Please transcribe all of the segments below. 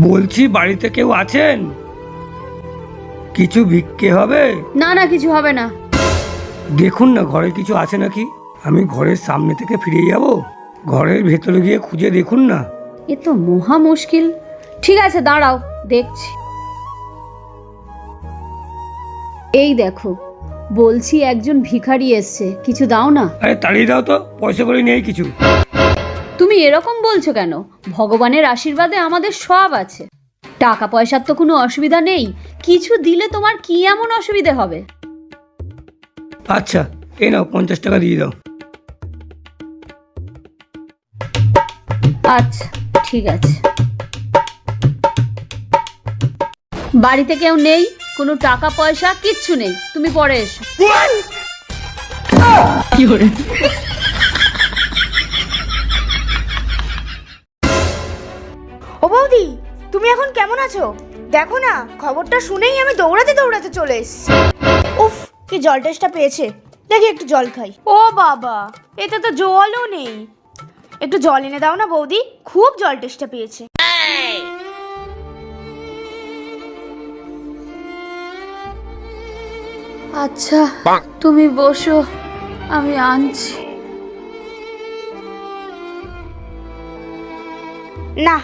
বলছি বাড়িতে কেউ আছেন? কিছু ভিক্ষে হবে? না না, কিছু হবে না। দেখুন না ঘরে কিছু আছে নাকি। আমি ঘরের সামনে থেকে ফিরে যাব, ঘরের ভেতরে গিয়ে খুঁজে দেখুন না। এ তো মহা মুশকিল। ঠিক আছে, দাঁড়াও, দেখছি। এই দেখো, বলছি একজন ভিখারি এসছে, কিছু দাও না। আরে তাড়িয়ে দাও তো, পয়সা করে নেই কিছু। তুমি এরকম বলছো কেন? ভগবানের আশীর্বাদে আমাদের সব আছে, টাকা পয়সার তো কোনো অসুবিধা নেই। কিছু দিলে তোমার কি এমন অসুবিধে হবে? আচ্ছা এই নাও 50 টাকা দিয়ে দাও। আচ্ছা ঠিক আছে। বাড়িতে কেউ নেই, কোনো টাকা পয়সা কিচ্ছু নেই, তুমি পরে এসো। কি করে? ও বৌদি, তুমি এখন কেমন আছো? দেখো না, খবরটা শুনেই আমি দৌড়াতে দৌড়াতে চলে এসেছি। উফ, কি জল টেস্টটা পেয়েছে। দেখি একটু জল খাই। ও বাবা, এতে তো জলও নেই। একটু জল এনে দাও না বৌদি, খুব জল টেস্টটা পেয়েছে। আচ্ছা তুমি বসো, আমি আনছি। না,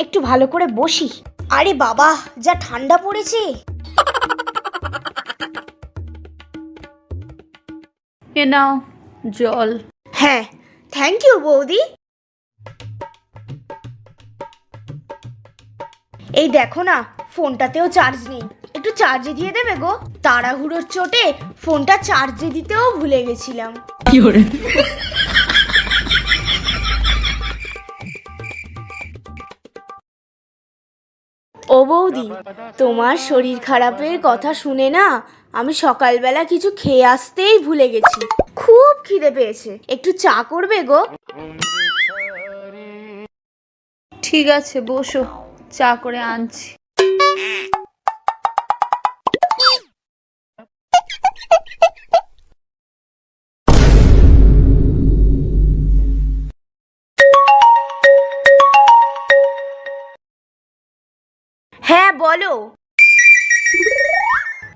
একটু ভালো করে বসি। আরে বাবা, যা ঠান্ডা পড়েছে। এ নাও জল। হ্যাঁ, থ্যাংক ইউ বৌদি। এই দেখো না, ফোনটাতেও চার্জ নেই, একটু চার্জে দিয়ে দেবে গো। তাড়াহুড়োর চোটে ফোনটা চার্জে দিতেও ভুলে গেছিলাম। কি করে? ও বৌদি, তোমার শরীর খারাপের কথা শুনে না আমি সকালবেলা কিছু খেয়ে আসতেই ভুলে গেছি। খুব খিদে পেয়েছে, একটু চা করবে গো? ঠিক আছে বসো, চা করে আনছি। হ্যাঁ বলো।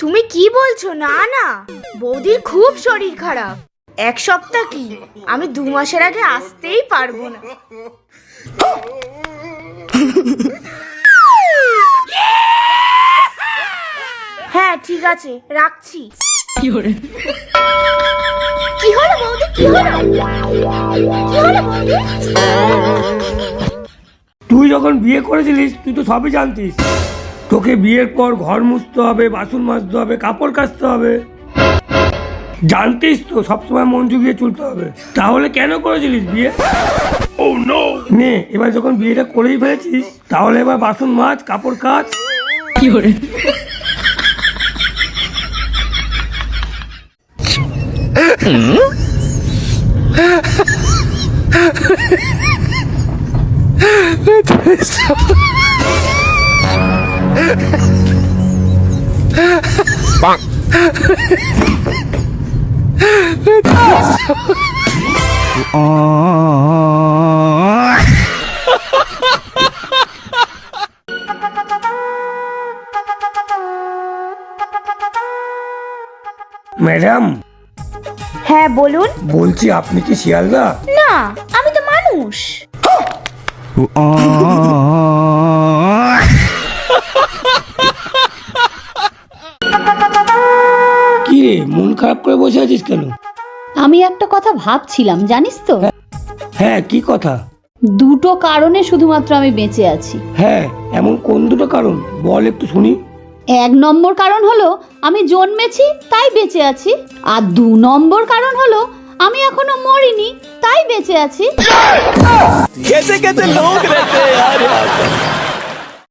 তুমি কি বলছো? না না, বৌদির খুব শরীর খারাপ। এক সপ্তাহ কি, আমি 2 মাসের আগে আসতেই পারবো না। হ্যাঁ ঠিক আছে, রাখছি। কি করে? কি হলো বৌদি, কি হলো? কি হলো বৌদি? তুই যখন বিয়ে করেছিলিস তুই তো সবই জানতিস। তোকে বিয়ের পর ঘর মুছতে হবে, বাসন মাজতে হবে, কাপড় কাচতে হবে। জানতিস তো সবসময় মন জুগিয়ে চলতে হবে। তাহলে কেন করেছিলিস বিয়ে? নে এবার যখন বিয়েটা করেই ফেলেছিস, তাহলে এবার বাসন মাজ, কাপড় কাচ। কি করে? ম্যাডাম, হ্যাঁ বলুন। বলছি আপনি কি শিয়ালদা? না, আমি তো মানুষ। কি রে, মন খারাপ করে বসে আছিস কেন? আমি একটা কথা ভাবছিলাম, জানিস তো? হ্যাঁ কি কথা? দুটো কারণে শুধুমাত্র আমি বেঁচে আছি। হ্যাঁ, এমন কোন দুটো কারণ বল একটু শুনি। 1 নম্বর কারণ হলো আমি জন্মেছি তাই বেঁচে আছি, আর 2 নম্বর কারণ হলো আমি এখনো মরিনি তাই বেঁচে আছি। कैसे कैसे लोग रहते हैं यार।